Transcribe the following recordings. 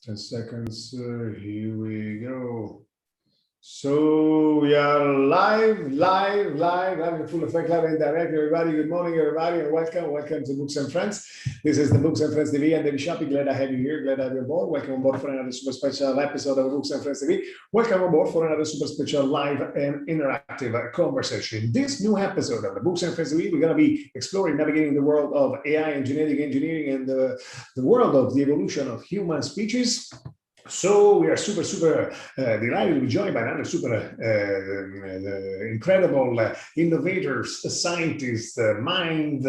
10 seconds. Here we go. So we are live in full effect, live and direct. Everybody, good morning, everybody, and welcome to Books and Friends. This is the Books and Friends TV and David Sccialpi. Glad I have you here. Glad to have you on board. Welcome on board for another super special episode of Books and Friends TV. Welcome on board for another super special live and interactive conversation. In this new episode of the Books and Friends TV, we're going to be exploring, navigating the world of AI and genetic engineering and the world of the evolution of human species. So we are super delighted to be joined by another super incredible innovators, scientists, mind,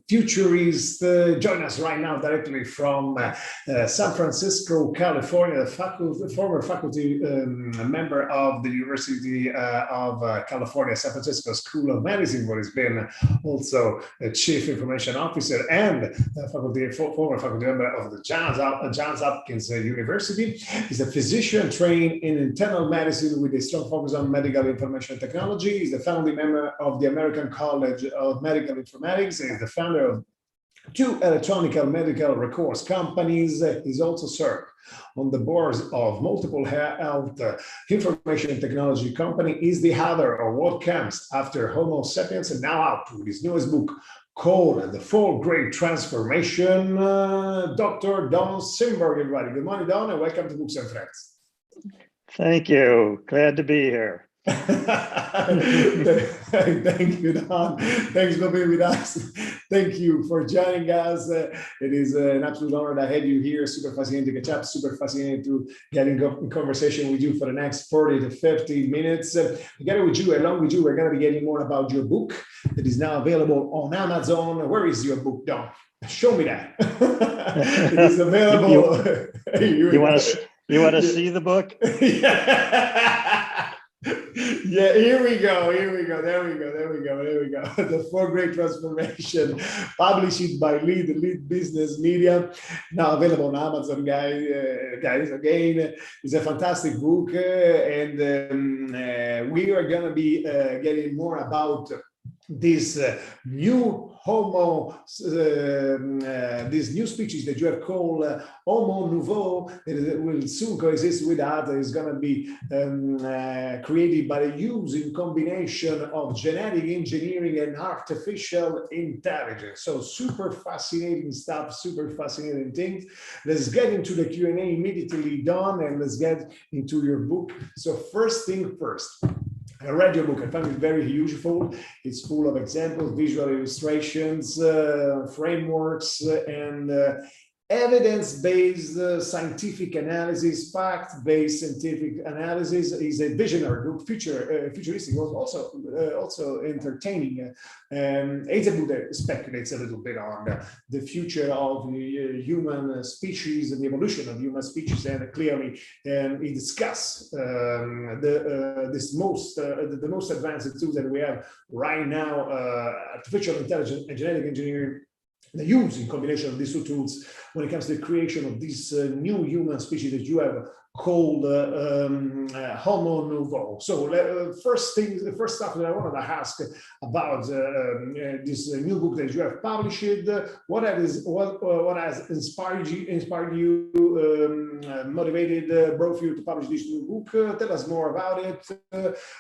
futurist. Join us right now directly from San Francisco, California, former faculty member of the University of California, San Francisco School of Medicine, where he's been also a chief information officer and former faculty member of the Johns Hopkins University. He's a physician trained in internal medicine with a strong focus on medical information technology. He's the founding member of the American College of Medical Informatics. He's the founder of 2 electronic medical records companies. He's also served on the boards of multiple health information technology company. Is the author of What Comes After Homo Sapiens, and now out with his newest book called The 4 Great Transformation. Dr. Don Simborg, everybody. Good morning, Don, and welcome to Books and Friends. Thank you. Glad to be here. Thank you, Don. Thanks for being with us. Thank you for joining us. It is an absolute honor to have you here. Super fascinating to catch up. Super fascinating to get in conversation with you for the next 40 to 50 minutes. Together with you, along with you, we're going to be getting more about your book that is now available on Amazon. Where is your book, Don? Show me that. It is available. You want to see the book? Yeah, here we go. There we go. The 4 Great Transformation, published by Lead Business Media, now available on Amazon, guys. Again, it's a fantastic book, and we are going to be getting more about this new Homo, this new species that you have called Homo nouveau, that will soon coexist with that, is going to be created by the use in combination of genetic engineering and artificial intelligence. So super fascinating stuff, super fascinating things. Let's get into the Q&A immediately, Don, and let's get into your book. So first thing first. I read your book. I found it very useful. It's full of examples, visual illustrations, frameworks, and evidence-based scientific analysis, fact-based scientific analysis. Is a visionary book, futuristic, also entertaining. It's a book that speculates a little bit on the future of the human species and the evolution of human species, and clearly it discusses the most advanced tools that we have right now, artificial intelligence and genetic engineering. The use in combination of these 2 tools when it comes to the creation of this new human species that you have called Homo nouveau. So the first stuff that I wanted to ask about this new book that you have published, what has inspired you, motivated, brought you to publish this new book? Tell us more about it.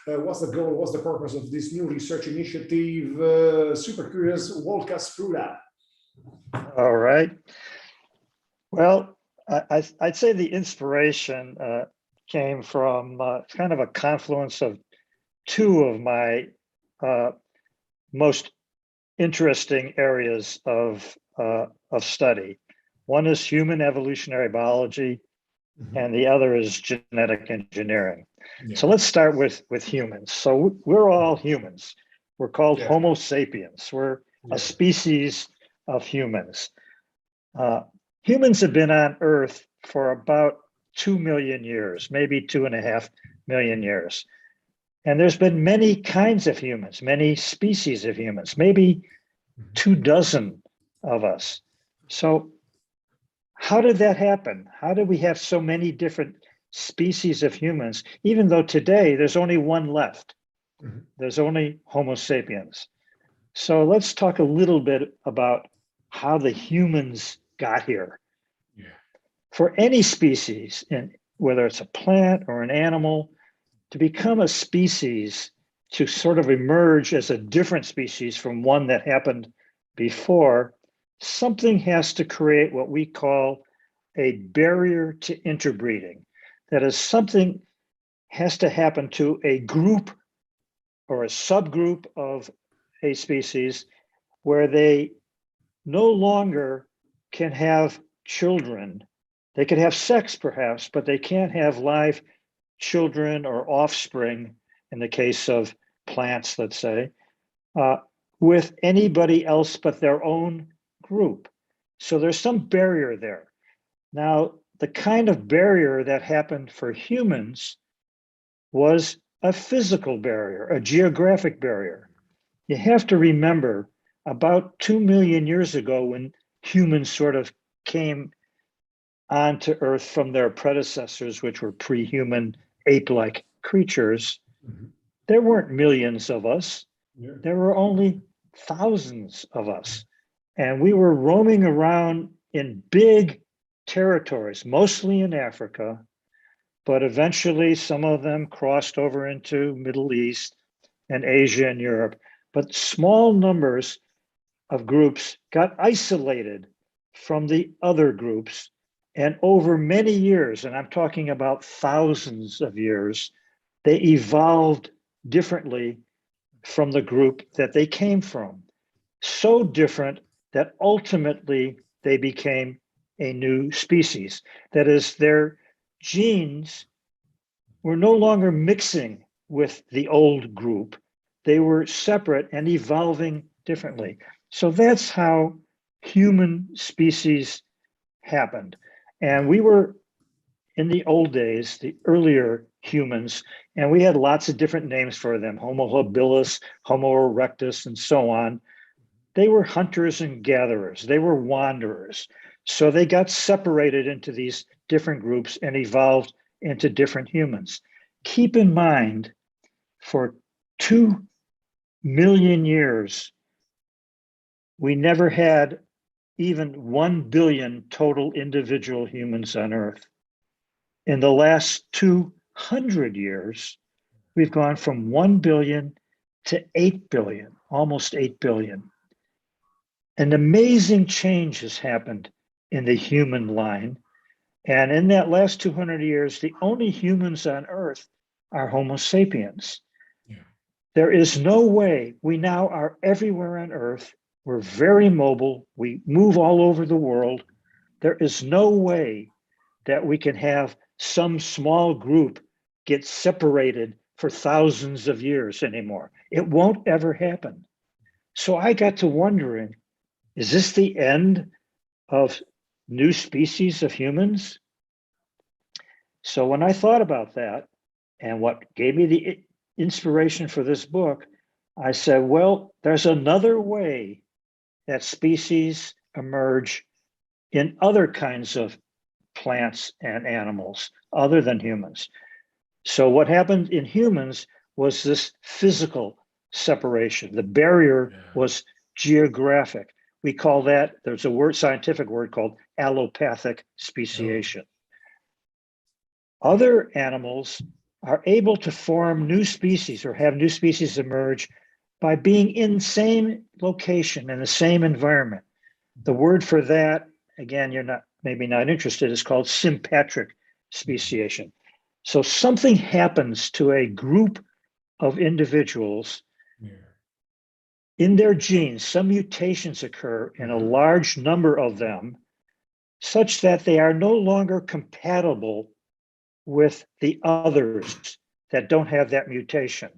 What's the goal? What's the purpose of this new research initiative? Super curious. Walk us through that. All right. Well, I'd say the inspiration came from kind of a confluence of 2 of my most interesting areas of study. One is human evolutionary biology, and the other is genetic engineering. Yeah. So let's start with humans. So we're all humans. We're called Homo sapiens. We're a species of humans. Humans have been on Earth for about 2 million years, maybe 2.5 million years. And there's been many kinds of humans, many species of humans, maybe 24 of us. So how did that happen? How did we have so many different species of humans, even though today there's only one left? There's only Homo sapiens. So let's talk a little bit about how the humans got here. Yeah. For any species, and whether it's a plant or an animal, to become a species, to sort of emerge as a different species from one that happened before, something has to create what we call a barrier to interbreeding. That is, something has to happen to a group or a subgroup of a species where they no longer can have children. They could have sex perhaps, but they can't have live children or offspring, in the case of plants, let's say, with anybody else but their own group. So there's some barrier there. Now, the kind of barrier that happened for humans was a physical barrier, a geographic barrier. You have to remember, about 2 million years ago, when humans sort of came onto Earth from their predecessors, which were pre-human ape-like creatures, there weren't millions of us. Yeah. There were only thousands of us. And we were roaming around in big territories, mostly in Africa, but eventually some of them crossed over into Middle East and Asia and Europe. But small numbers of groups got isolated from the other groups. And over many years, and I'm talking about thousands of years, they evolved differently from the group that they came from. So different that ultimately they became a new species. That is, their genes were no longer mixing with the old group. They were separate and evolving differently. So that's how human species happened. And we were, in the old days, the earlier humans, and we had lots of different names for them: Homo habilis, Homo erectus, and so on. They were hunters and gatherers. They were wanderers. So they got separated into these different groups and evolved into different humans. Keep in mind, for 2 million years, we never had even 1 billion total individual humans on Earth. In the last 200 years, we've gone from 1 billion to 8 billion, almost 8 billion. An amazing change has happened in the human line. And in that last 200 years, the only humans on Earth are Homo sapiens. Yeah. There is no way. We now are everywhere on Earth. We're very mobile. We move all over the world. There is no way that we can have some small group get separated for thousands of years anymore. It won't ever happen. So I got to wondering, is this the end of new species of humans? So when I thought about that, and what gave me the inspiration for this book, I said, well, there's another way that species emerge in other kinds of plants and animals other than humans. So what happened in humans was this physical separation. The barrier was geographic. We call that, there's a word, scientific word called allopathic speciation. Other animals are able to form new species or have new species emerge by being in the same location, in the same environment. The word for that, again, you're not maybe not interested, is called sympatric speciation. So something happens to a group of individuals in their genes. Some mutations occur in a large number of them, such that they are no longer compatible with the others that don't have that mutation.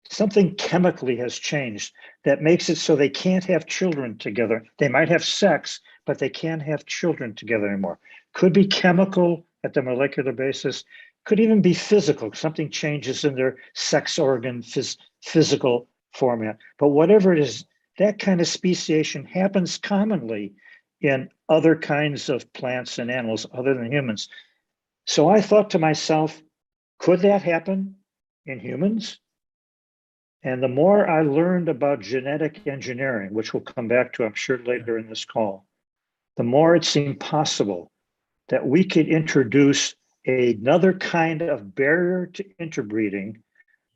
Something chemically has changed that makes it so they can't have children together. They might have sex, but they can't have children together anymore. Could be chemical at the molecular basis, could even be physical. Something changes in their sex organ physical format. But whatever it is, that kind of speciation happens commonly in other kinds of plants and animals other than humans. So I thought to myself, could that happen in humans? And the more I learned about genetic engineering, which we'll come back to, I'm sure, later in this call, the more it seemed possible that we could introduce another kind of barrier to interbreeding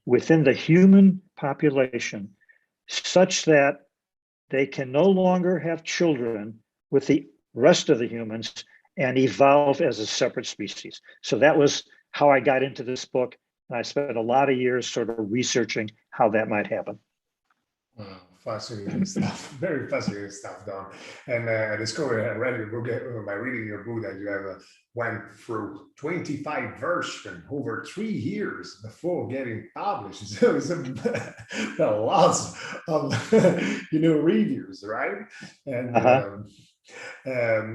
within the human population, such that they can no longer have children with the rest of the humans and evolve as a separate species. So that was how I got into this book. And I spent a lot of years sort of researching how that might happen. Wow, fascinating stuff. Very fascinating stuff, Don. And I discovered, I read your book, by reading your book, that you have went through 25 versions over 3 years before getting published. So it's lots of, reviews, right? And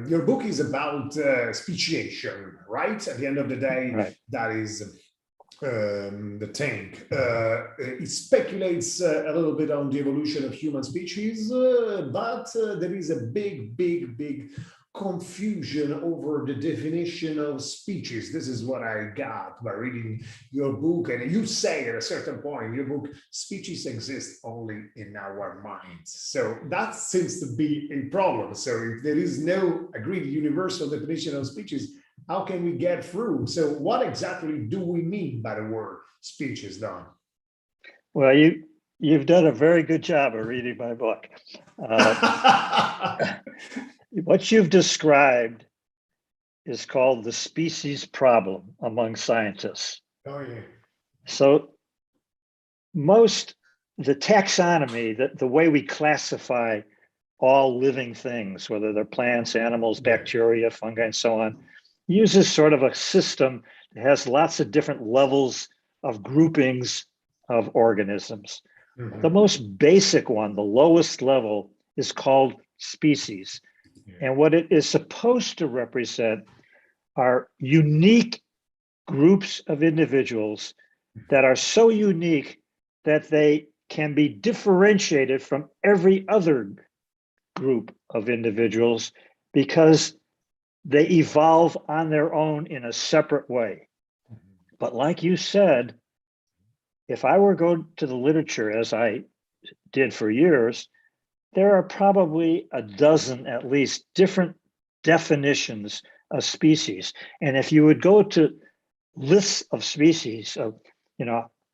your book is about speciation, right? At the end of the day, right. That is the thing. It speculates a little bit on the evolution of human species, but there is a big confusion over the definition of species. This is what I got by reading your book. And you say at a certain point in your book, species exist only in our minds. So that seems to be a problem. So if there is no agreed universal definition of species, how can we get through? So what exactly do we mean by the word species, Don? Well, you've done a very good job of reading my book. What you've described is called the species problem among scientists. Oh, yeah. So the taxonomy, the way we classify all living things, whether they're plants, animals, bacteria, fungi, and so on, uses sort of a system that has lots of different levels of groupings of organisms. Mm-hmm. The most basic one, the lowest level, is called species. And what it is supposed to represent are unique groups of individuals that are so unique that they can be differentiated from every other group of individuals because they evolve on their own in a separate way. But like you said, if I were to go to the literature, as I did for years, there are probably a dozen, at least, different definitions of species. And if you would go to lists of species,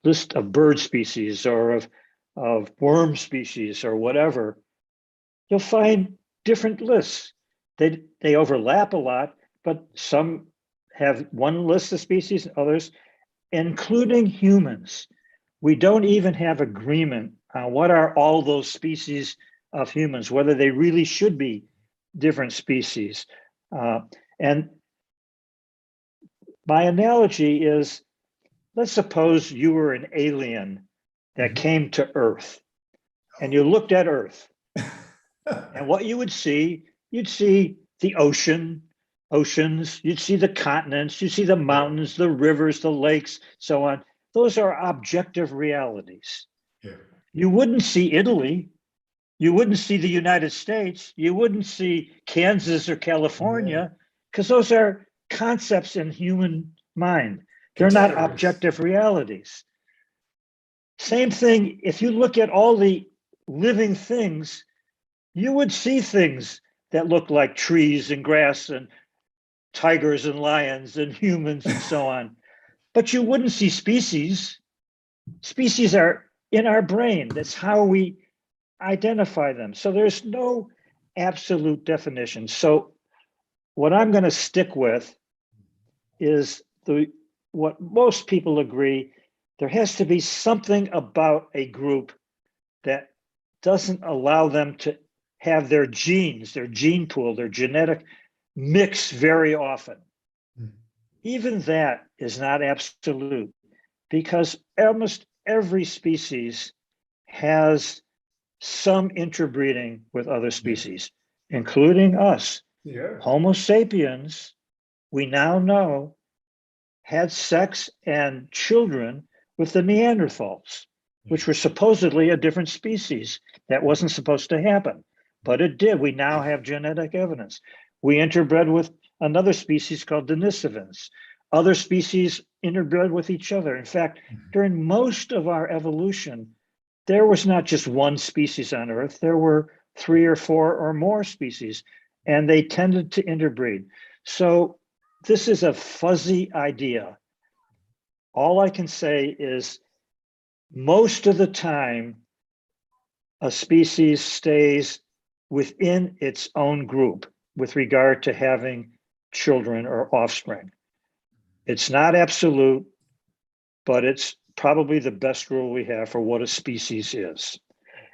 list of bird species or of worm species or whatever, you'll find different lists. They overlap a lot, but some have one list of species, others, including humans. We don't even have agreement on what are all those species of humans, whether they really should be different species. And my analogy is, let's suppose you were an alien that came to Earth and you looked at Earth. And what you would see, you'd see the oceans, you'd see the continents, you'd see the mountains, the rivers, the lakes, so on. Those are objective realities. Yeah. You wouldn't see Italy. You wouldn't see the United States. You wouldn't see Kansas or California, because those are concepts in human mind. They're not objective realities. Same thing, if you look at all the living things, you would see things that look like trees and grass and tigers and lions and humans and so on. But you wouldn't see species. Species are in our brain. That's how we identify them. So there's no absolute definition. So what I'm going to stick with is what most people agree, there has to be something about a group that doesn't allow them to have their genes, their gene pool, their genetic mix very often. Even that is not absolute, because almost every species has some interbreeding with other species, including us. Yeah. Homo sapiens, we now know, had sex and children with the Neanderthals, which were supposedly a different species. That wasn't supposed to happen, but it did. We now have genetic evidence. We interbred with another species called Denisovans. Other species interbred with each other. In fact, during most of our evolution, there was not just one species on Earth. There were 3 or 4 or more species. and they tended to interbreed. So this is a fuzzy idea. All I can say is most of the time, a species stays within its own group with regard to having children or offspring. It's not absolute, but it's probably the best rule we have for what a species is.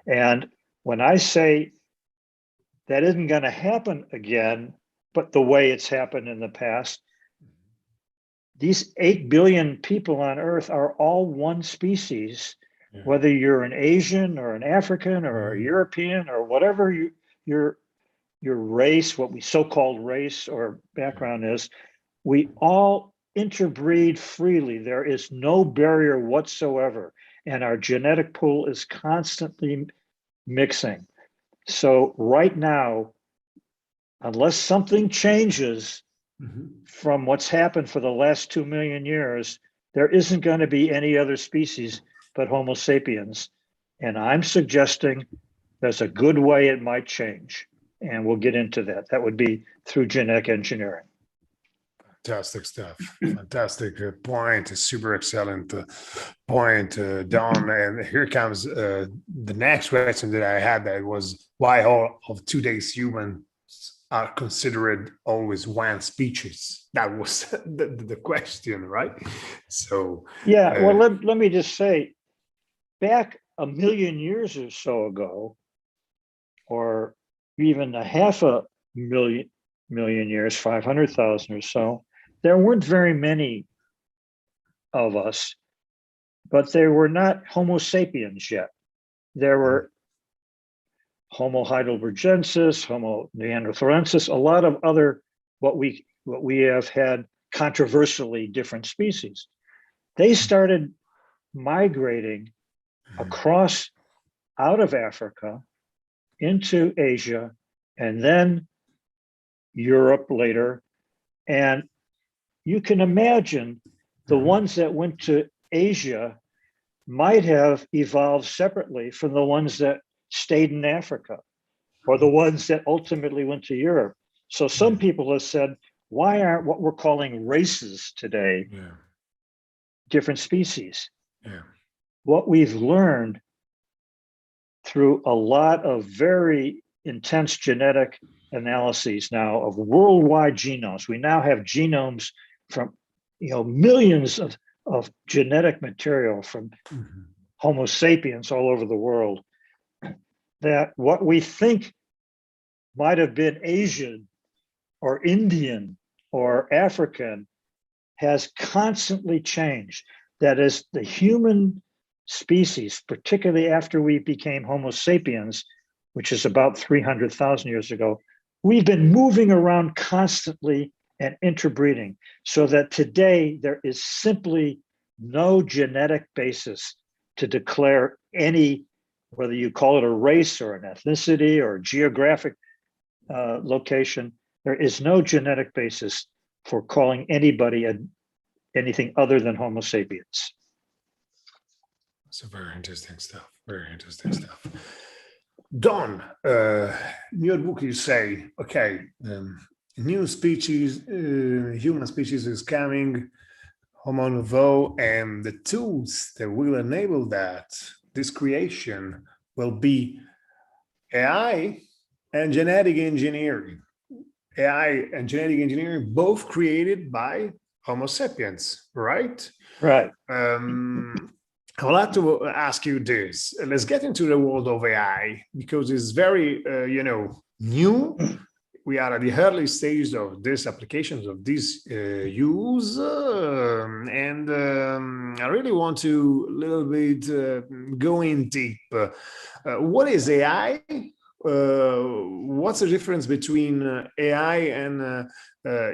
And when I say that isn't going to happen again, but the way it's happened in the past, these 8 billion people on Earth are all one species, whether you're an Asian or an African or a European or whatever your race, what we so-called race or background is, we all interbreed freely. There is no barrier whatsoever, and our genetic pool is constantly mixing. So right now, unless something changes from what's happened for the last 2 million years, there isn't going to be any other species but Homo sapiens. And I'm suggesting there's a good way it might change. And we'll get into that. That would be through genetic engineering. Fantastic stuff. Fantastic point. Super excellent point, Don. And here comes the next question that I had. That was, why all of today's humans are considered always one species? That was the question, right? So yeah. Well, let me just say, back 1 million years or so ago, or even a half a million years, 500,000 or so, there weren't very many of us, but they were not Homo sapiens yet. There were Homo heidelbergensis, Homo neanderthalensis, a lot of other what we have had controversially different species. They started migrating across out of Africa into Asia and then Europe later. And you can imagine the ones that went to Asia might have evolved separately from the ones that stayed in Africa or the ones that ultimately went to Europe. So some people have said, why aren't what we're calling races today different species? What we've learned through a lot of very intense genetic analyses now of worldwide genomes. We now have genomes from millions of genetic material from Homo sapiens all over the world, that what we think might have been Asian or Indian or African has constantly changed. That is, the human species, particularly after we became Homo sapiens, which is about 300,000 years ago, we've been moving around constantly and interbreeding, so that today there is simply no genetic basis to declare any, whether you call it a race or an ethnicity or a geographic location, there is no genetic basis for calling anybody anything other than Homo sapiens. So very interesting stuff. Very interesting stuff. Don, in your book you say, okay, new species, human species is coming, Homo nouveau, and the tools that will enable that, this creation, will be AI and genetic engineering. AI and genetic engineering both created by Homo sapiens, right? Right. I would like to ask you this. Let's get into the world of AI, because it's very, new. We are at the early stage of these applications, of this use. And I really want to a little bit go in deep. What is AI? What's the difference between AI and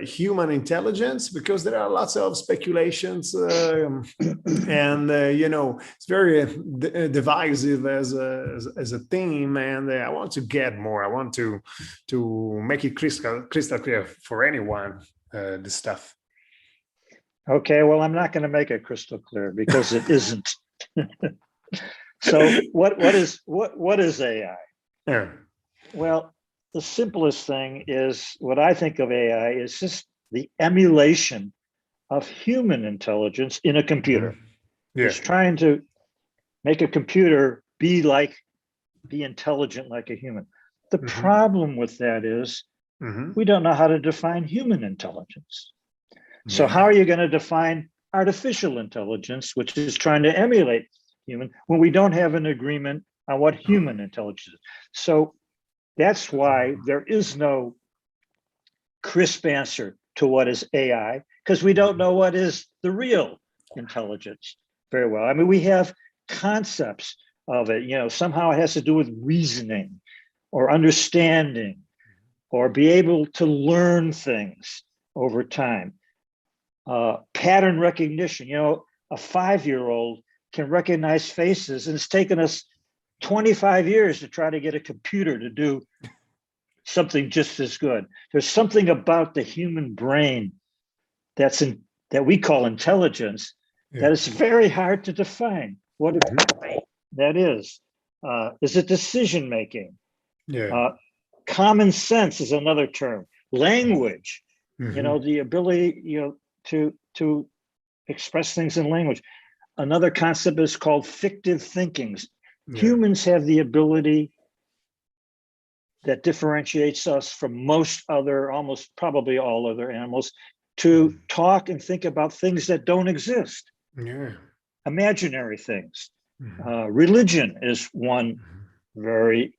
human intelligence? Because there are lots of speculations, and it's very divisive as a theme. And I want to get more. I want to make it crystal clear for anyone, this stuff. Okay, well, I'm not going to make it crystal clear because it isn't. So what is AI? Yeah. Well, the simplest thing is what I think of AI is just the emulation of human intelligence in a computer. Yeah. It's trying to make a computer be intelligent like a human. The problem with that is we don't know how to define human intelligence. So how are you going to define artificial intelligence, which is trying to emulate human, when we don't have an agreement on what human intelligence is? So that's why there is no crisp answer to what is AI, because we don't know what is the real intelligence very well. I mean, we have concepts of it, somehow it has to do with reasoning or understanding or be able to learn things over time. Pattern recognition, a 5-year-old can recognize faces, and it's taken us 25 years to try to get a computer to do something just as good. There's something about the human brain that we call intelligence that is very hard to define. What that is it decision making? Common sense is another term. Language, the ability, to express things in language. Another concept is called fictive thinkings. Humans have the ability that differentiates us from most other, almost probably all other animals, to talk and think about things that don't exist. Imaginary things. Religion is one very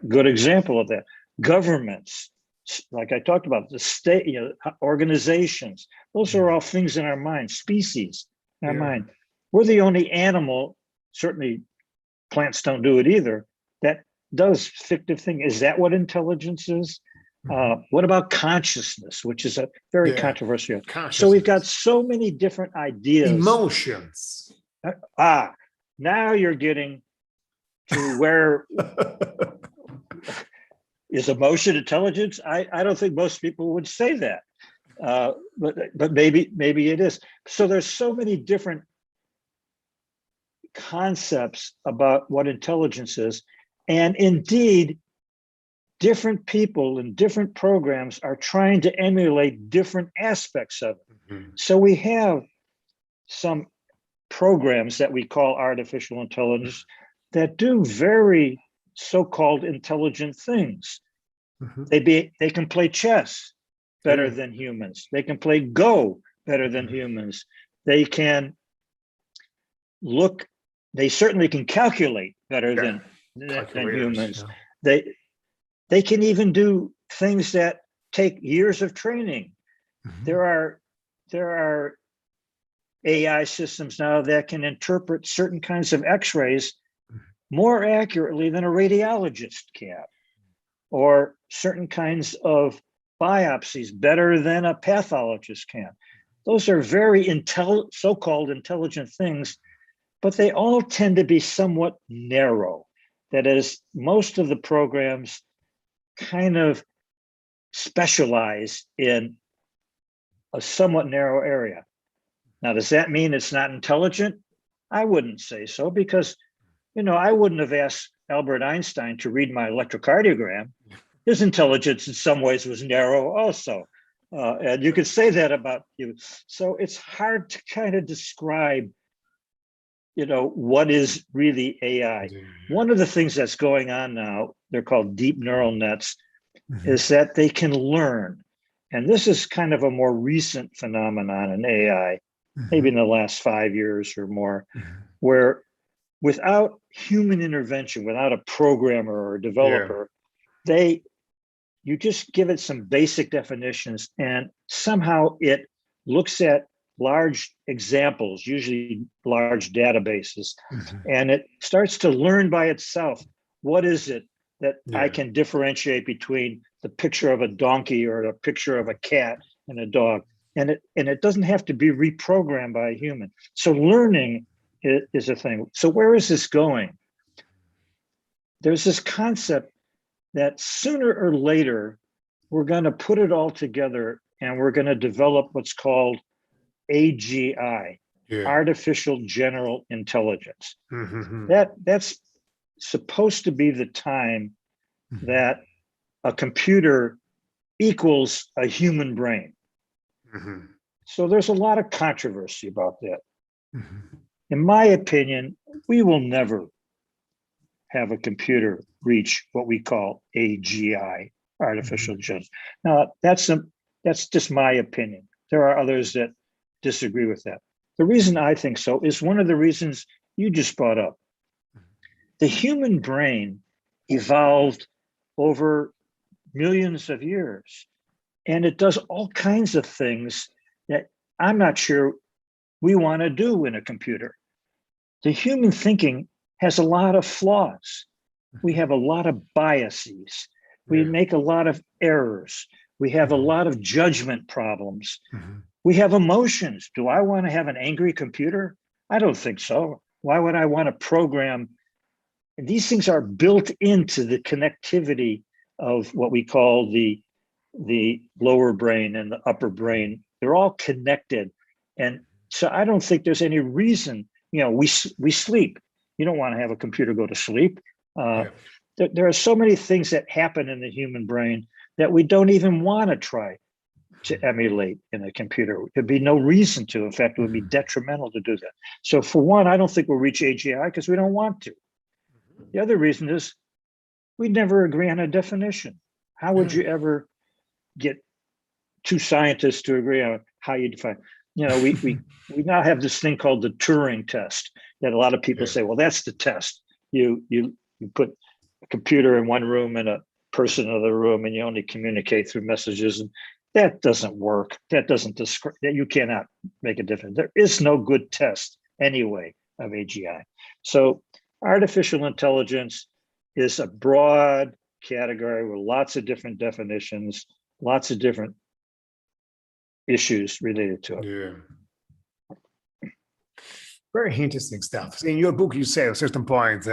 good example of that. Governments, like I talked about, the state, organizations, those are all things in our mind, species in our mind. We're the only animal, certainly plants don't do it either, that does fictive thing. Is that what intelligence is? What about consciousness, which is a very controversial. So we've got so many different ideas. Emotions. Now you're getting to where is emotion intelligence? I don't think most people would say that, but maybe it is. So there's so many different concepts about what intelligence is, and indeed, different people in different programs are trying to emulate different aspects of it. So we have some programs that we call artificial intelligence that do very so-called intelligent things. They can play chess better than humans. They can play Go better than humans. They can they certainly can calculate better than humans. They can even do things that take years of training. There are AI systems now that can interpret certain kinds of X-rays more accurately than a radiologist can, or certain kinds of biopsies better than a pathologist can. Those are very so-called intelligent things, but they all tend to be somewhat narrow. That is, most of the programs kind of specialize in a somewhat narrow area. Now, does that mean it's not intelligent? I wouldn't say so, because I wouldn't have asked Albert Einstein to read my electrocardiogram. His intelligence in some ways was narrow also. And you could say that about you. So it's hard to kind of describe, what is really AI. One of the things that's going on now, they're called deep neural nets, is that they can learn. And this is kind of a more recent phenomenon in AI, maybe in the last 5 years or more, where without human intervention, without a programmer or a developer, you just give it some basic definitions, and somehow it looks at large examples, usually large databases, and it starts to learn by itself. What is it that I can differentiate between the picture of a donkey or a picture of a cat and a dog? And it doesn't have to be reprogrammed by a human. So learning is a thing. So where is this going? There's this concept that sooner or later, we're going to put it all together and we're going to develop what's called AGI, artificial general intelligence. That's supposed to be the time that a computer equals a human brain. Mm-hmm. So there's a lot of controversy about that. Mm-hmm. In my opinion, we will never have a computer reach what we call AGI, artificial intelligence. Now, that's just my opinion. There are others that disagree with that. The reason I think so is one of the reasons you just brought up. The human brain evolved over millions of years, and it does all kinds of things that I'm not sure we want to do in a computer. The human thinking has a lot of flaws. We have a lot of biases. We make a lot of errors. We have a lot of judgment problems. We have emotions. Do I want to have an angry computer? I don't think so. Why would I want to program? And these things are built into the connectivity of what we call the lower brain and the upper brain. They're all connected. And so I don't think there's any reason, we sleep. You don't want to have a computer go to sleep. There are so many things that happen in the human brain that we don't even want to try to emulate in a computer. There'd be no reason to. In fact, it would be detrimental to do that. So for one, I don't think we'll reach AGI because we don't want to. The other reason is we never agree on a definition. How would you ever get two scientists to agree on how you define? We now have this thing called the Turing test that a lot of people say, well, that's the test. You put a computer in one room and a person in another room, and you only communicate through messages, and that doesn't work. That doesn't describe that. You cannot make a difference. There is no good test anyway of AGI. So artificial intelligence is a broad category with lots of different definitions, lots of different issues related to it. Yeah. Very interesting stuff. In your book, you say at a certain point,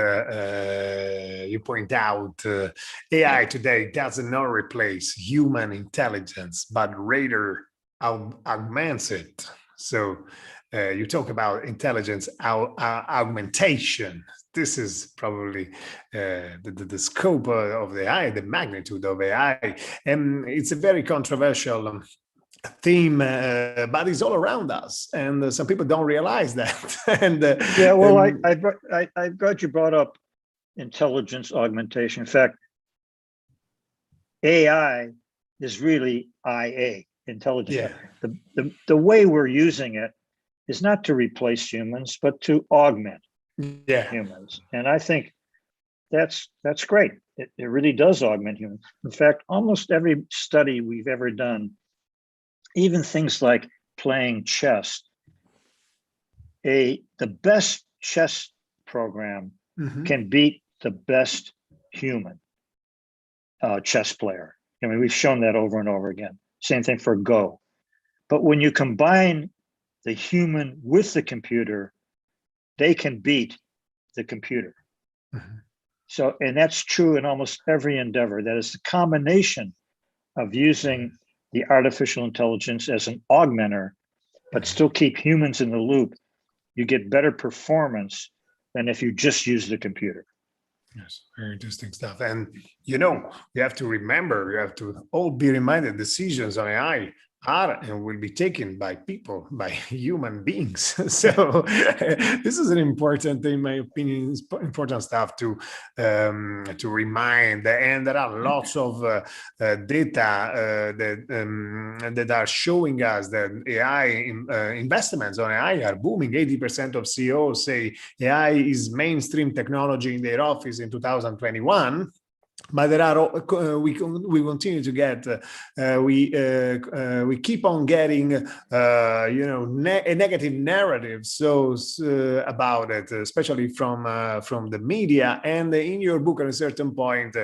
you point out AI today does not replace human intelligence, but rather augments it. So you talk about intelligence augmentation. This is probably the scope of the AI, the magnitude of AI. And it's a very controversial theme, but it's all around us, and some people don't realize that. And yeah, well, I'm glad you brought up intelligence augmentation. In fact, AI is really IA, intelligence. Yeah. The way we're using it is not to replace humans, but to augment humans. And I think that's great. It really does augment humans. In fact, almost every study we've ever done, even things like playing chess, the best chess program can beat the best human chess player. I mean, we've shown that over and over again. Same thing for Go. But when you combine the human with the computer, they can beat the computer. So, and that's true in almost every endeavor. That is the combination of using the artificial intelligence as an augmenter, but still keep humans in the loop. You get better performance than if you just use the computer. Yes, very interesting stuff. And, you have to remember, you have to all be reminded, decisions on AI are and will be taken by people, by human beings. So this is an important, in my opinion, important stuff to remind. And there are lots of data that are showing us that AI investments on AI are booming. 80% of CEOs say AI is mainstream technology in their office in 2021. But there are we continue to get we keep on getting a negative narrative about it, especially from the media. And in your book, at a certain point,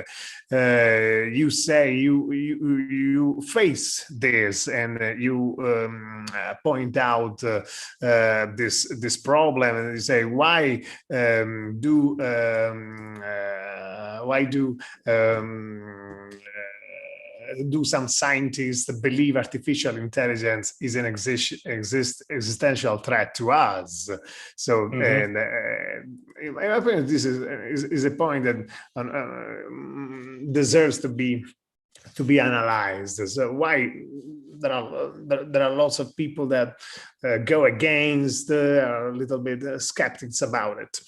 you say you face this, and you point out this problem, and you say why do some scientists believe artificial intelligence is an existential threat to us? So, and in my opinion, this is a point that deserves to be to be analyzed. So why there are lots of people that go against, are a little bit skeptics about it.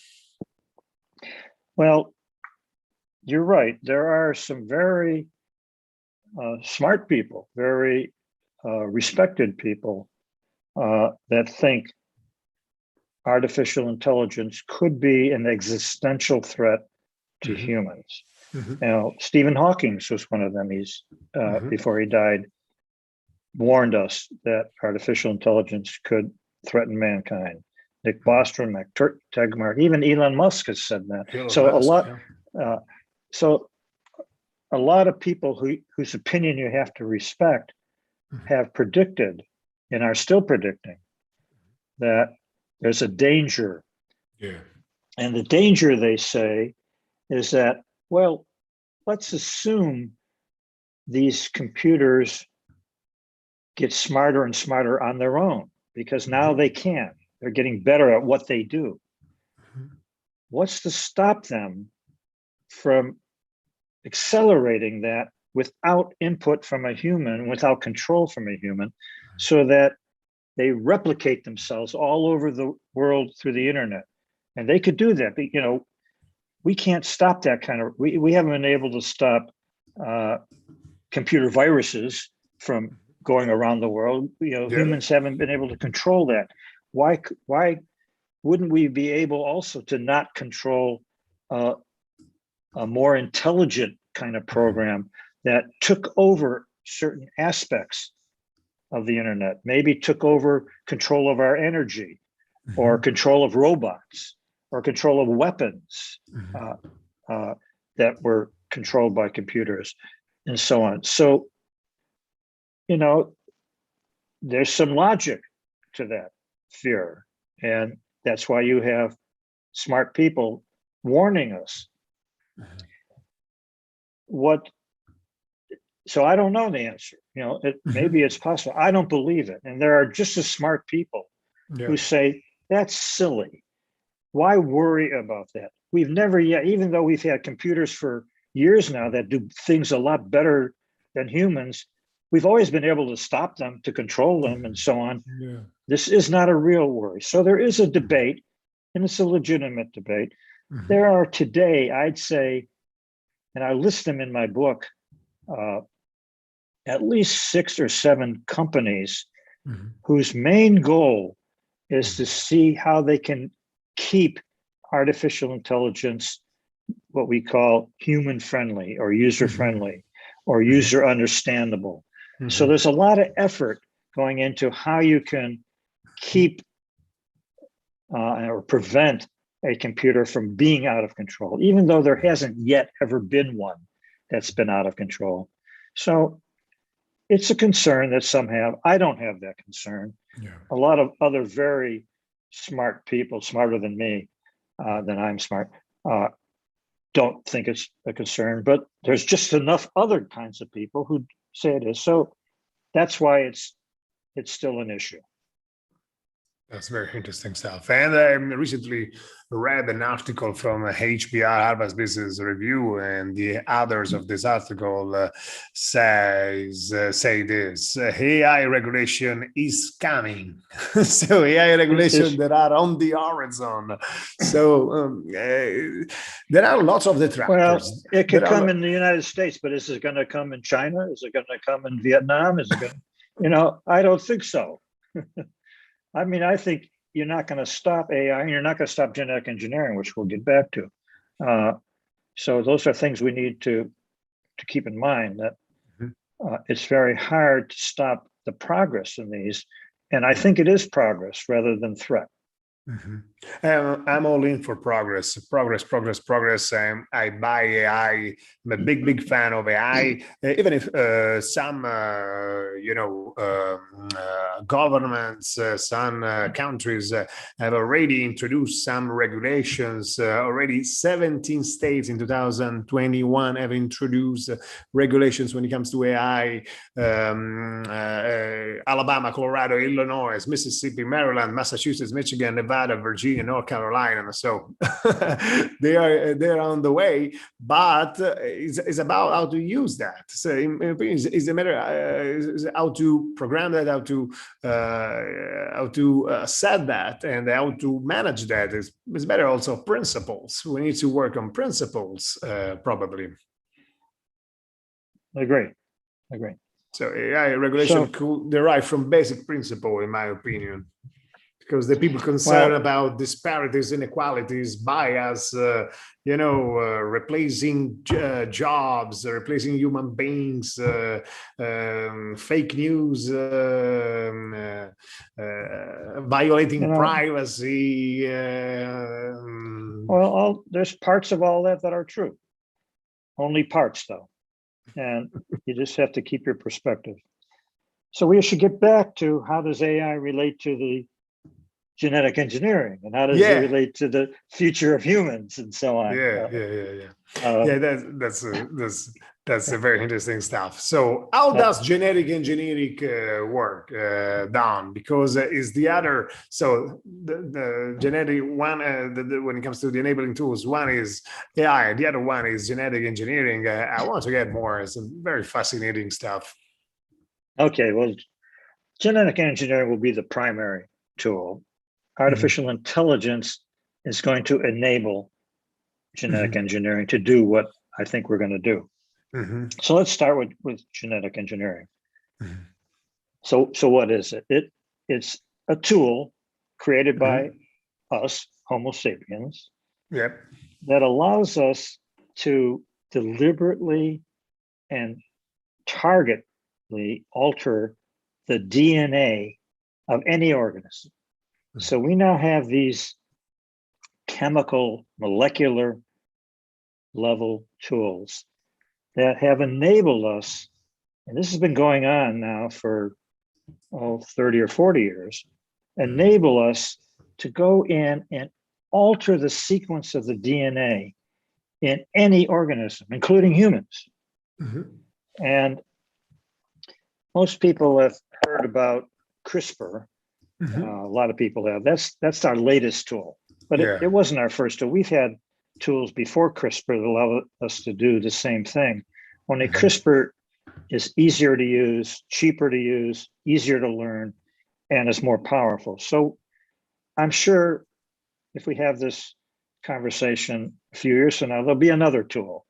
Well, you're right. There are some very smart people, very respected people that think artificial intelligence could be an existential threat to humans. Now, Stephen Hawking was one of them. He's before he died, warned us that artificial intelligence could threaten mankind. Nick Bostrom, Mac Tegmark, even Elon Musk has said that. So a lot of people whose opinion you have to respect have predicted and are still predicting that there's a danger. And the danger, they say, is that, well, let's assume these computers get smarter and smarter on their own, because now they can. They're getting better at what they do. What's to stop them from accelerating that without input from a human, without control from a human, so that they replicate themselves all over the world through the internet? And they could do that. But, you know, we can't stop that kind of, we haven't been able to stop computer viruses from going around the world. You know, humans haven't been able to control that. Why wouldn't we be able also to not control a more intelligent kind of program that took over certain aspects of the internet, maybe took over control of our energy, or control of robots, or control of weapons that were controlled by computers, and so on. So, you know, there's some logic to that fear. And that's why you have smart people warning us. So I don't know the answer. You know, maybe it's possible. I don't believe it. And there are just as smart people who say, that's silly. Why worry about that? We've never yet, even though we've had computers for years now that do things a lot better than humans, we've always been able to stop them, to control them, and so on. This is not a real worry. So there is a debate, and it's a legitimate debate. There are today, I'd say, and I list them in my book, at least 6 or 7 companies whose main goal is to see how they can keep artificial intelligence what we call human friendly or user friendly or user understandable. So there's a lot of effort going into how you can keep or prevent a computer from being out of control, even though there hasn't yet ever been one that's been out of control. So it's a concern that some have. I don't have that concern. A lot of other very smart people, smarter than me, than I'm smart, don't think it's a concern, but there's just enough other kinds of people who say it is. So that's why it's still an issue. That's very interesting stuff. And I recently read an article from HBR, Harvard Business Review, and the authors of this article say this: AI regulation is coming. So AI regulation that are on the horizon. So there are lots of detractors. Well, it could come in the United States, but is it going to come in China? Is it going to come in Vietnam? Is it going to, you know, I don't think so. I mean, I think you're not going to stop AI, and you're not going to stop genetic engineering, which we'll get back to. So those are things we need to keep in mind, that it's very hard to stop the progress in these. And I think it is progress rather than threat. I'm all in for progress. I buy AI. I'm a big fan of AI. Even if some, governments, some countries have already introduced some regulations. Already 17 states in 2021 have introduced regulations when it comes to AI. Alabama, Colorado, Illinois, Mississippi, Maryland, Massachusetts, Michigan, Nevada, Nevada, Virginia, North Carolina. So they're on the way, but it's about how to use that. So it's a matter how to program that, how to set that, and how to manage that. It's better also principles. We need to work on principles, probably. Agree. So AI regulation could derive from basic principle, in my opinion, because the people concerned about disparities, inequalities, bias, replacing jobs, replacing human beings, fake news, violating privacy. There's parts of all that are true. Only parts, though. And you just have to keep your perspective. So we should get back to, how does AI relate to the genetic engineering, and how does it relate to the future of humans, and so on. That's a very interesting stuff. So how does genetic engineering work, Don? Because is the other, so the genetic one, when it comes to the enabling tools, one is AI, the other one is genetic engineering. I want to get more. It's very fascinating stuff. Okay, well, genetic engineering will be the primary tool. Artificial intelligence is going to enable genetic engineering to do what I think we're going to do. So let's start with genetic engineering. So what is it? It's a tool created by us, Homo sapiens, that allows us to deliberately and targetedly alter the DNA of any organism. So we now have these chemical, molecular level tools that have enabled us, and this has been going on now for 30 or 40 years, enable us to go in and alter the sequence of the DNA in any organism, including humans. And most people have heard about CRISPR. A lot of people have. That's our latest tool, but it wasn't our first tool. We've had tools before CRISPR that allow us to do the same thing. Only CRISPR is easier to use, cheaper to use, easier to learn, and is more powerful. So I'm sure if we have this conversation a few years from now, there'll be another tool.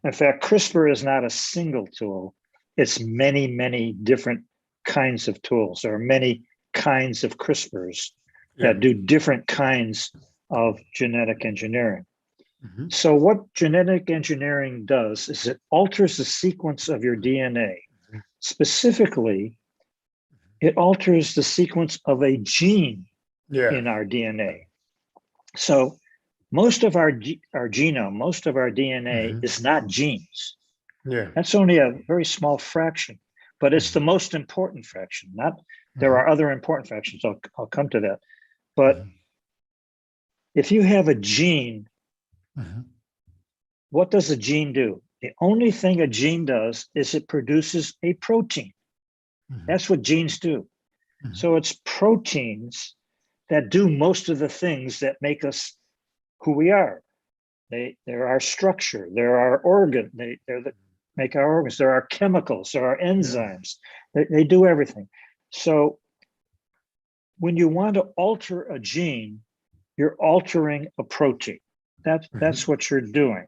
In fact, CRISPR is not a single tool. It's many, many different kinds of tools. There are many kinds of CRISPRs that do different kinds of genetic engineering. So what genetic engineering does is it alters the sequence of your DNA. Specifically, it alters the sequence of a gene in our DNA. So most of our genome, most of our DNA is not genes. That's only a very small fraction, but it's the most important fraction. There are other important fractions. I'll come to that. But if you have a gene, what does a gene do? The only thing a gene does is it produces a protein. That's what genes do. So it's proteins that do most of the things that make us who we are. They're our structure, they're our organ, make our organs, there are chemicals, there are enzymes, they do everything. So when you want to alter a gene, you're altering a protein. That's what you're doing.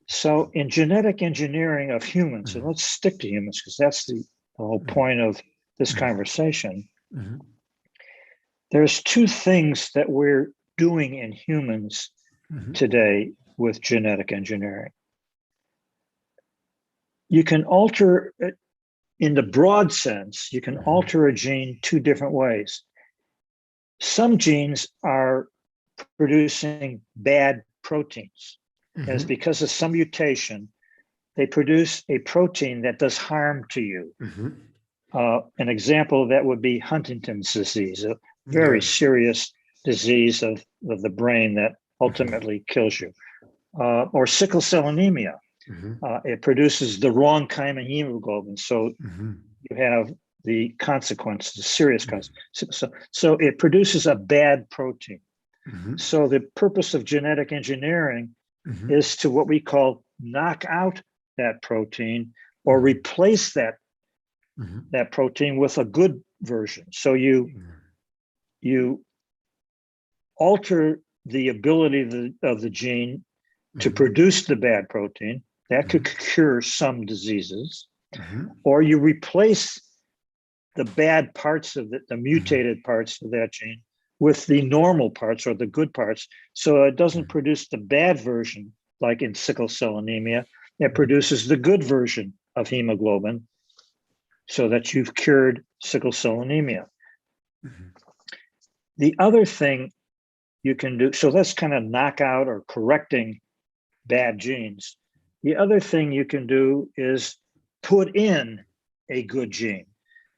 So in genetic engineering of humans, and let's stick to humans because that's the whole point of this conversation, there's two things that we're doing in humans today with genetic engineering. You can alter it in the broad sense, you can alter a gene two different ways. Some genes are producing bad proteins. As because of some mutation, they produce a protein that does harm to you. An example of that would be Huntington's disease, a very serious disease of the brain that ultimately kills you. Or sickle cell anemia. It produces the wrong kind of hemoglobin. So you have the consequences, the serious consequences. So it produces a bad protein. So the purpose of genetic engineering is to what we call knock out that protein or replace that protein with a good version. So you alter the ability of the gene to produce the bad protein. That could cure some diseases. Or you replace the bad parts of it, the mutated parts of that gene, with the normal parts or the good parts. So it doesn't produce the bad version, like in sickle cell anemia. It produces the good version of hemoglobin so that you've cured sickle cell anemia. The other thing you can do, so that's kind of knockout or correcting bad genes. The other thing you can do is put in a good gene.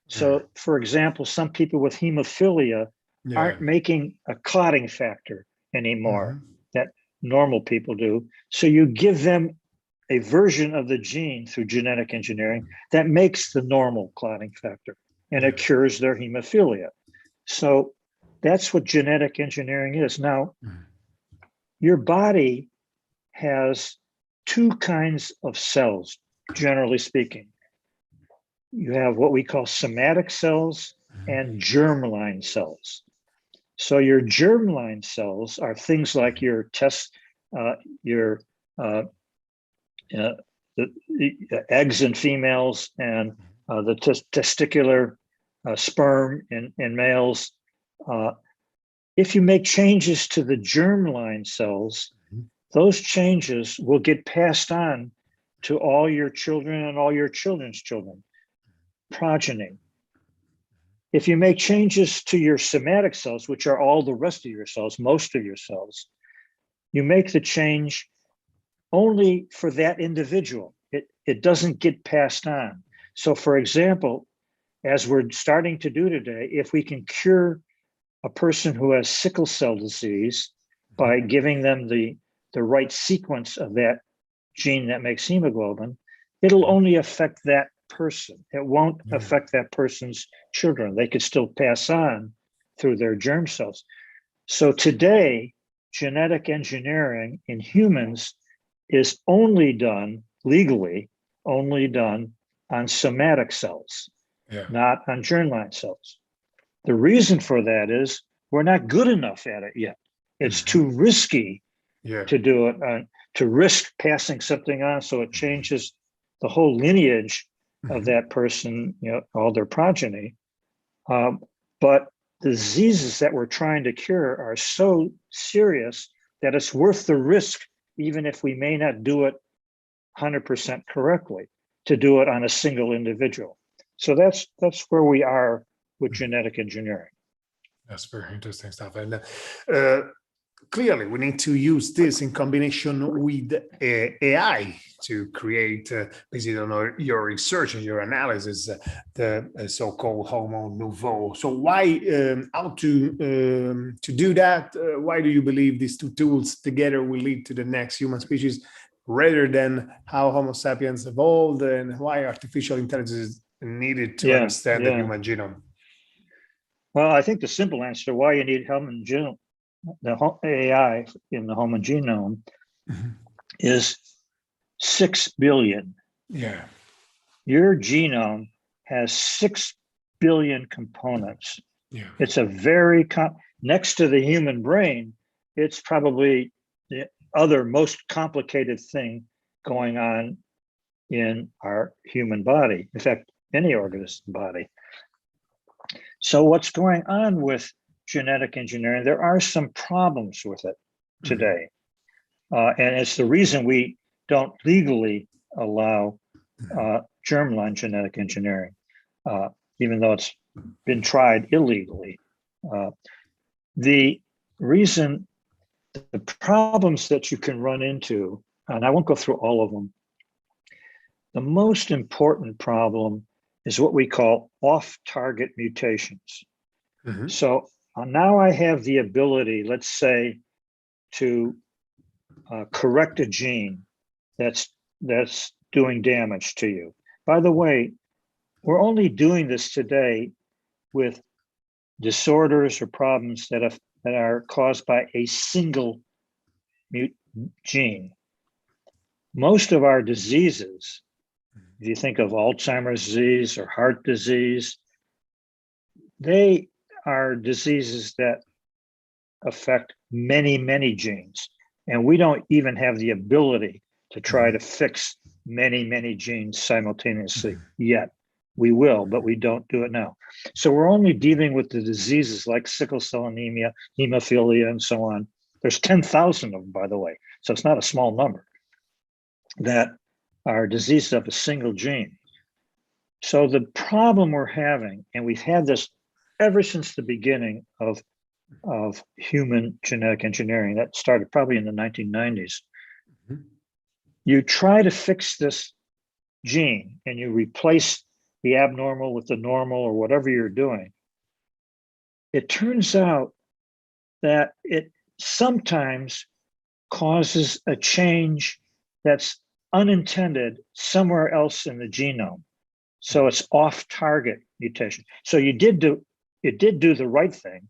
So, for example, some people with hemophilia aren't making a clotting factor anymore that normal people do. So you give them a version of the gene through genetic engineering that makes the normal clotting factor, and it cures their hemophilia. So that's what genetic engineering is. Now, your body has two kinds of cells, generally speaking. You have what we call somatic cells and germline cells. So your germline cells are things like your the eggs in females and the testicular sperm in males. If you make changes to the germline cells, those changes will get passed on to all your children and all your children's children, progeny. If you make changes to your somatic cells, which are all the rest of your cells, most of your cells, you make the change only for that individual. It doesn't get passed on. So for example, as we're starting to do today, if we can cure a person who has sickle cell disease by giving them the right sequence of that gene that makes hemoglobin, it'll only affect that person. It won't affect that person's children. They could still pass on through their germ cells. So today, genetic engineering in humans is only done, legally, only done on somatic cells, not on germline cells. The reason for that is we're not good enough at it yet. It's too risky to do it, to risk passing something on so it changes the whole lineage of that person, all their progeny. But the diseases that we're trying to cure are so serious that it's worth the risk, even if we may not do it 100% correctly, to do it on a single individual. So that's where we are with genetic engineering. That's very interesting stuff. And clearly, we need to use this in combination with AI to create, based on your research and your analysis, the so-called Homo nouveau. So why, how to do that? Why do you believe these two tools together will lead to the next human species, rather than how Homo sapiens evolved, and why artificial intelligence is needed to understand the human genome? Well, I think the simple answer to why you need human genome, the AI in the human genome, is 6 billion. Yeah. Your genome has 6 billion components. Yeah. It's a very, next to the human brain, it's probably the other most complicated thing going on in our human body. In fact, any organism body. So what's going on with genetic engineering? There are some problems with it today. And it's the reason we don't legally allow germline genetic engineering, even though it's been tried illegally. The reason, the problems that you can run into, and I won't go through all of them, the most important problem is what we call off-target mutations. So now I have the ability, let's say, to correct a gene that's doing damage to you. By the way, we're only doing this today with disorders or problems that are caused by a single gene. Most of our diseases, if you think of Alzheimer's disease or heart disease, they are diseases that affect many, many genes. And we don't even have the ability to try to fix many, many genes simultaneously yet. We will, but we don't do it now. So we're only dealing with the diseases like sickle cell anemia, hemophilia, and so on. There's 10,000 of them, by the way. So it's not a small number that are diseases of a single gene. So the problem we're having, and we've had this ever since the beginning of human genetic engineering, that started probably in the 1990s. You try to fix this gene and you replace the abnormal with the normal or whatever you're doing. It turns out that it sometimes causes a change that's unintended somewhere else in the genome. So it's off-target mutation. So it did do the right thing,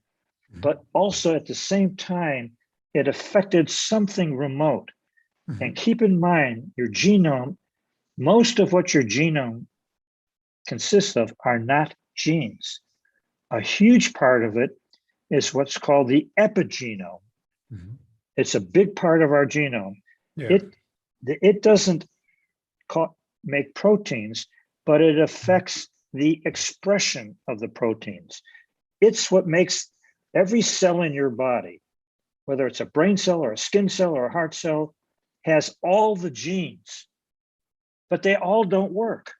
but also at the same time, it affected something remote. And keep in mind, your genome, most of what your genome consists of are not genes. A huge part of it is what's called the epigenome. It's a big part of our genome. Yeah. It doesn't make proteins, but it affects the expression of the proteins. It's what makes every cell in your body, whether it's a brain cell or a skin cell or a heart cell, has all the genes, but they all don't work.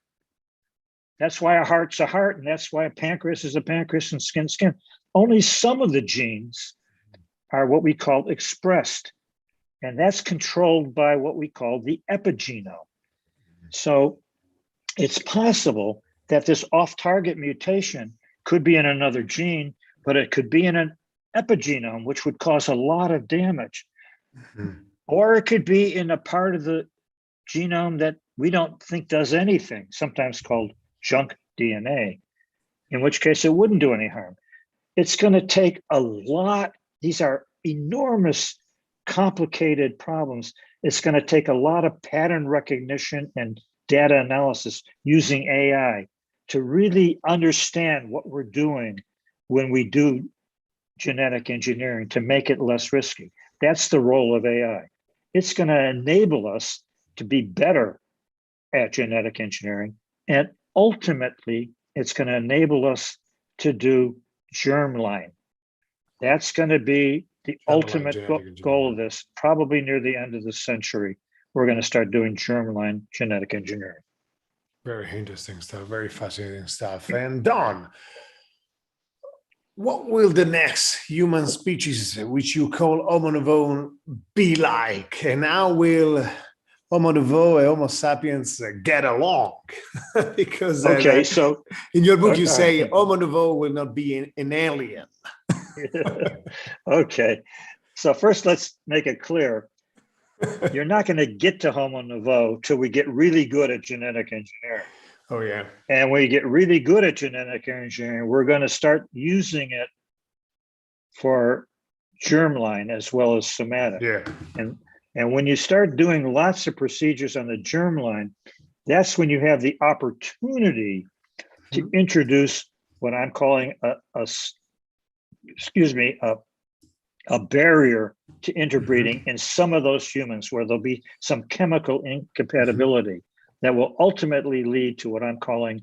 That's why a heart's a heart, and that's why a pancreas is a pancreas and skin. Only some of the genes are what we call expressed, and that's controlled by what we call the epigenome. So it's possible that this off-target mutation could be in another gene, but it could be in an epigenome, which would cause a lot of damage. Or it could be in a part of the genome that we don't think does anything, sometimes called junk DNA, in which case it wouldn't do any harm. It's going to take a lot. These are enormous, complicated problems. It's going to take a lot of pattern recognition and data analysis using AI to really understand what we're doing when we do genetic engineering to make it less risky. That's the role of AI. It's going to enable us to be better at genetic engineering. And ultimately, it's going to enable us to do germline. That's going to be the ultimate goal of this, probably near the end of the century. We're going to start doing germline genetic engineering. Very interesting stuff, very fascinating stuff. And Don, what will the next human species, which you call Homo nouveau, be like? And how will Homo nouveau and Homo sapiens get along? Because so in your book you say Homo nouveau will not be an alien. Okay, so first let's make it clear. You're not going to get to Homo nouveau till we get really good at genetic engineering. Oh, yeah. And when we get really good at genetic engineering, we're going to start using it for germline as well as somatic. Yeah. And when you start doing lots of procedures on the germline, that's when you have the opportunity to introduce what I'm calling a barrier to interbreeding in some of those humans, where there'll be some chemical incompatibility that will ultimately lead to what I'm calling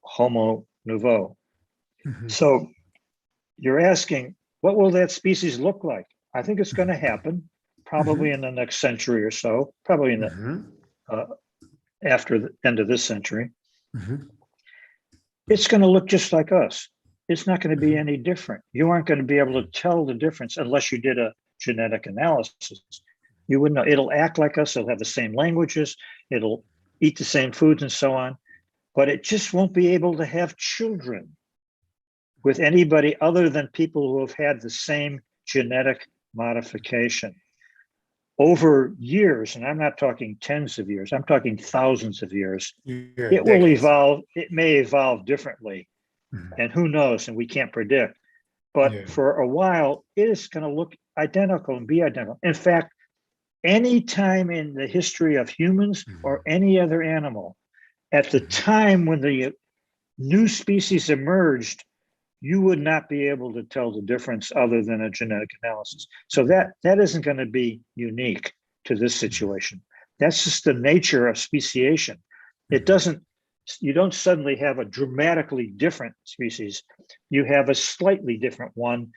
Homo nouveau. So you're asking, what will that species look like? I think it's going to happen probably in the next century or so, probably in the after the end of this century. It's going to look just like us. It's not going to be any different. You aren't going to be able to tell the difference unless you did a genetic analysis. You wouldn't know. It'll act like us. It'll have the same languages. It'll eat the same foods and so on. But it just won't be able to have children with anybody other than people who have had the same genetic modification. over years, and I'm not talking tens of years, I'm talking thousands of years, it will decades. evolve. It may evolve differently, and who knows, and we can't predict. But for a while, it is going to look identical and be identical. In fact, any time in the history of humans or any other animal, at the time when the new species emerged, you would not be able to tell the difference other than a genetic analysis. So that isn't going to be unique to this situation. That's just the nature of speciation. It doesn't, you don't suddenly have a dramatically different species. You have a slightly different one.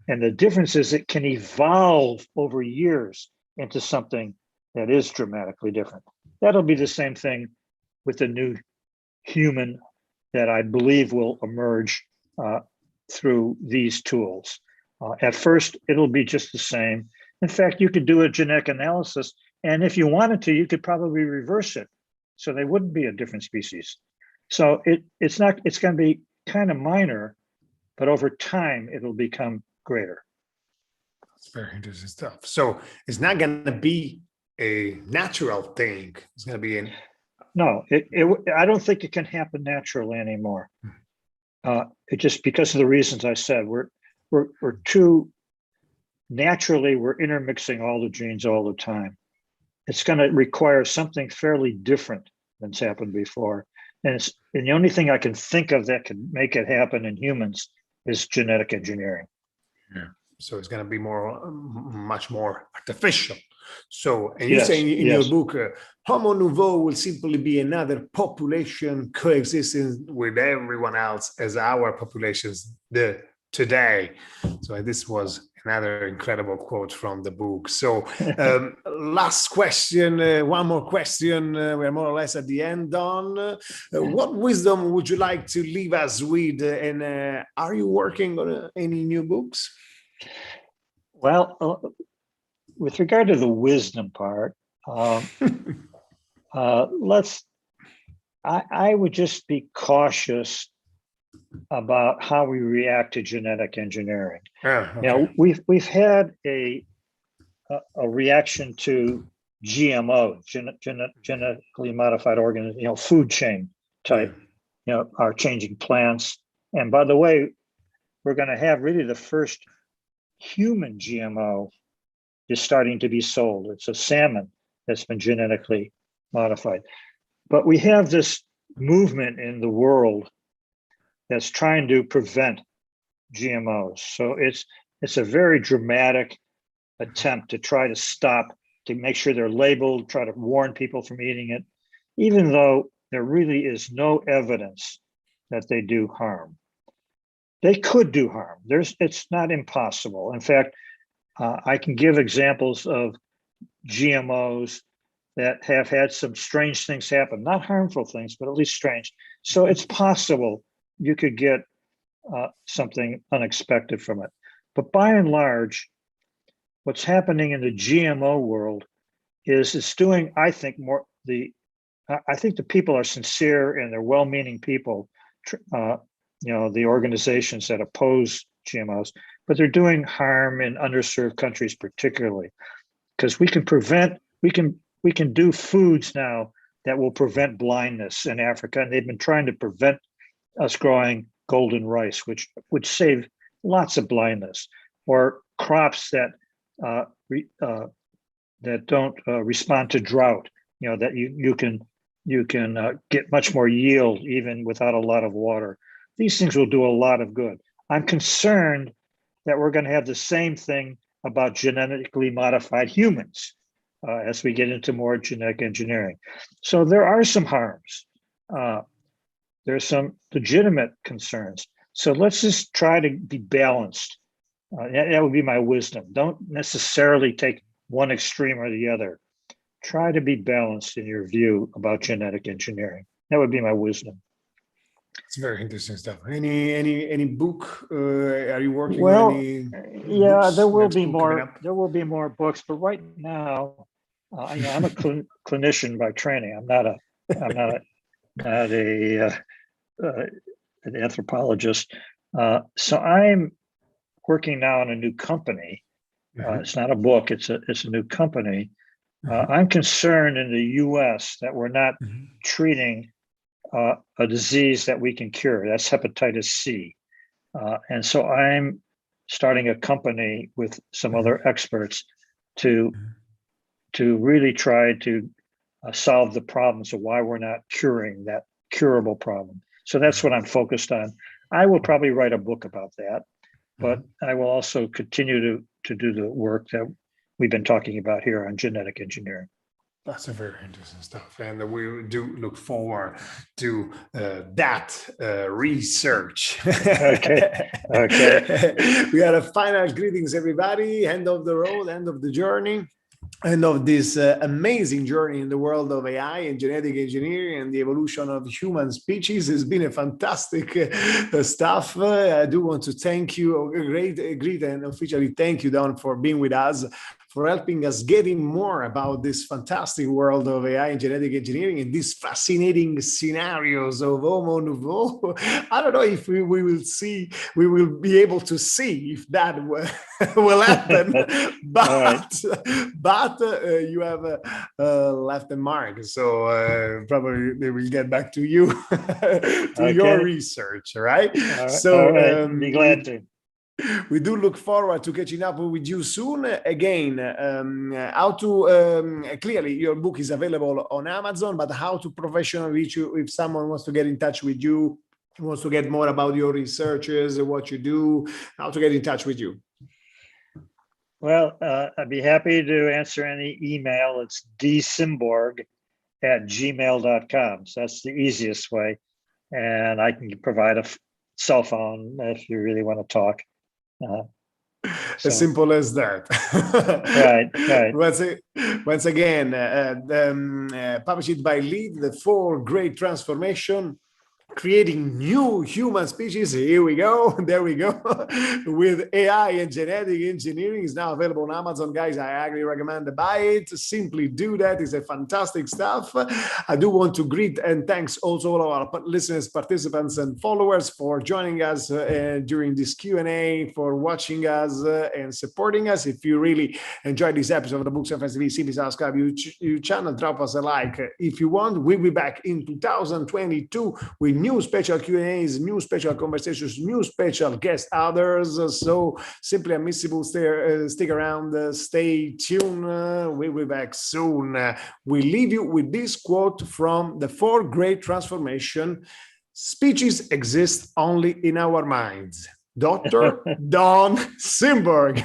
And the difference is it can evolve over years into something that is dramatically different. That'll be the same thing with the new human that I believe will emerge through these tools. At first, it'll be just the same. In fact, you could do a genetic analysis, and if you wanted to, you could probably reverse it, so they wouldn't be a different species. So it's going to be kind of minor, but over time, it'll become greater. That's very interesting stuff. So it's not going to be a natural thing. It's going to be an... No, I don't think it can happen naturally anymore. It just because of the reasons I said, we're too naturally, we're intermixing all the genes all the time. It's going to require something fairly different than's happened before. And the only thing I can think of that can make it happen in humans is genetic engineering. Yeah. So it's going to be much more artificial. So, and you say in your book, Homo nouveau will simply be another population coexisting with everyone else as our populations today. So this was another incredible quote from the book. So last question, one more question. We're more or less at the end, Don. What wisdom would you like to leave us with? And are you working on any new books? Well, with regard to the wisdom part, I would just be cautious about how we react to genetic engineering. Okay. You know, we've had a reaction to GMO, genetically modified organisms, you know, food chain type, you know, are changing plants. And by the way, we're going to have really the first human GMO is starting to be sold. It's a salmon that's been genetically modified. But we have this movement in the world that's trying to prevent GMOs. So it's a very dramatic attempt to try to stop, to make sure they're labeled, try to warn people from eating it, even though there really is no evidence that they do harm. They could do harm. It's not impossible. In fact, I can give examples of GMOs that have had some strange things happen, not harmful things, but at least strange. So it's possible you could get something unexpected from it. But by and large, what's happening in the GMO world is it's doing, I think, I think the people are sincere and they're well-meaning people, you know, the organizations that oppose GMOs, but they're doing harm in underserved countries particularly, because we can do foods now that will prevent blindness in Africa, and they've been trying to prevent us growing golden rice, which would save lots of blindness, or crops that don't respond to drought. You know, that you can get much more yield even without a lot of water. These things will do a lot of good. I'm concerned that we're going to have the same thing about genetically modified humans as we get into more genetic engineering. So there are some harms. There's some legitimate concerns. So let's just try to be balanced. That would be my wisdom. Don't necessarily take one extreme or the other. Try to be balanced in your view about genetic engineering. That would be my wisdom. It's very interesting stuff. Any book? Are you working on any? Yeah, books? there will Next be book more. There will be more books, but right now, you know, I'm a clinician by training. I'm not an anthropologist. So I'm working now on a new company It's not a book, it's a new company. I'm concerned in the US that we're not treating a disease that we can cure. That's hepatitis C. And so I'm starting a company with some other experts to really try to solve the problems of why we're not curing that curable problem. So that's what I'm focused on. I will probably write a book about that, but I will also continue to do the work that we've been talking about here on genetic engineering. That's a very interesting stuff. And we do look forward to that research. Okay. We got a final greetings, everybody. End of the road, end of the journey. End of this amazing journey in the world of AI and genetic engineering and the evolution of human species. It's been a fantastic stuff. I do want to thank you, greet and officially thank you, Don, for being with us, for helping us getting more about this fantastic world of AI and genetic engineering and these fascinating scenarios of Homo nouveau. I don't know if we will be able to see if that will happen, but you have left a mark, so probably they will get back to you to your research, right? So be glad to. We do look forward to catching up with you soon. Again, how to clearly your book is available on Amazon, but how to professionally reach you if someone wants to get in touch with you, wants to get more about your researches, what you do, how to get in touch with you. Well, I'd be happy to answer any email. It's dsimborg@gmail.com. So that's the easiest way. And I can provide a cell phone if you really want to talk. As simple as that. Right. Once again, published by Lead, The 4 Great Transformation, Creating New Human Species. Here we go. There we go. With AI and genetic engineering is now available on Amazon, guys. I highly recommend to buy it. Simply do that. It's a fantastic stuff. I do want to greet and thanks also all of our listeners, participants, and followers for joining us during this Q&A, for watching us and supporting us. If you really enjoyed this episode of the Books and Friends TV, simply subscribe YouTube channel, drop us a like if you want. We'll be back in 2022 with new special Q&As, new special conversations, new special guest others. So simply unmissable. Stick around, stay tuned. We'll be back soon. We leave you with this quote from The 4 Great Transformation. Species exist only in our minds. Dr. Don Simborg.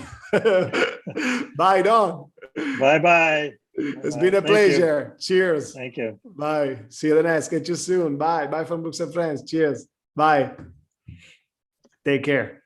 Bye, Don. Bye-bye. It's been a pleasure. Cheers. Thank you. Bye. See you the next. Catch you soon. Bye. Bye from Books and Friends. Cheers. Bye. Take care.